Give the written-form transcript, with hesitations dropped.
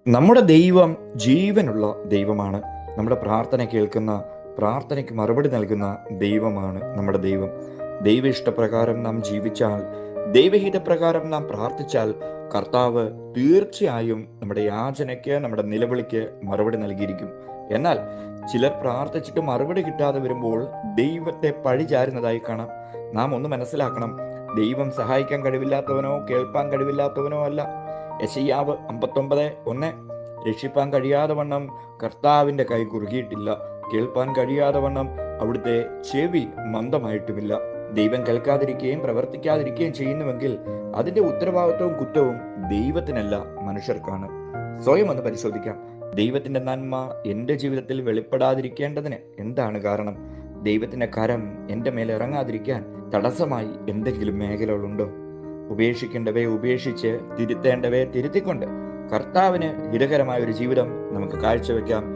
നമ്മുടെ ദൈവം ജീവനുള്ള ദൈവമാണ്. നമ്മുടെ പ്രാർത്ഥന കേൾക്കുന്ന, പ്രാർത്ഥനയ്ക്ക് മറുപടി നൽകുന്ന ദൈവമാണ് നമ്മുടെ ദൈവം. ദൈവ ഇഷ്ടപ്രകാരം നാം ജീവിച്ചാൽ, ദൈവഹിതപ്രകാരം നാം പ്രാർത്ഥിച്ചാൽ, കർത്താവ് തീർച്ചയായും നമ്മുടെ യാചനയ്ക്ക്, നമ്മുടെ നിലവിളിക്ക് മറുപടി നൽകിയിരിക്കും. എന്നാൽ ചിലർ പ്രാർത്ഥിച്ചിട്ട് മറുപടി കിട്ടാതെ വരുമ്പോൾ ദൈവത്തെ പഴിചാരുന്നതായി കാണാം. നാം ഒന്ന് മനസ്സിലാക്കണം, ദൈവം സഹായിക്കാൻ കഴിവില്ലാത്തവനോ കേൾപ്പാൻ കഴിവില്ലാത്തവനോ അല്ല. യെശയ്യാവ് 59:1 രക്ഷിപ്പാൻ കഴിയാതെ വണ്ണം കർത്താവിൻ്റെ കൈ കുറുകിയിട്ടില്ല, കേൾപ്പാൻ കഴിയാതെ വണ്ണം അവിടുത്തെ ചെവി മന്ദമായിട്ടുമില്ല. ദൈവം കേൾക്കാതിരിക്കുകയും പ്രവർത്തിക്കാതിരിക്കുകയും ചെയ്യുന്നുവെങ്കിൽ അതിൻ്റെ ഉത്തരവാദിത്വവും കുറ്റവും ദൈവത്തിനല്ല, മനുഷ്യർക്കാണ്. സ്വയം ഒന്ന് പരിശോധിക്കാം. ദൈവത്തിൻ്റെ നന്മ എൻ്റെ ജീവിതത്തിൽ വെളിപ്പെടാതിരിക്കേണ്ടതിന് എന്താണ് കാരണം? ദൈവത്തിൻ്റെ കരം എൻ്റെ മേലെ ഇറങ്ങാതിരിക്കാൻ തടസ്സമായി എന്തെങ്കിലും മേഖലകളുണ്ടോ? ഉപേക്ഷിക്കേണ്ടവയെ ഉപേക്ഷിച്ച്, തിരുത്തേണ്ടവയെ തിരുത്തിക്കൊണ്ട് കർത്താവിന് ഹിതകരമായ ഒരു ജീവിതം നമുക്ക് കാഴ്ചവെക്കാം.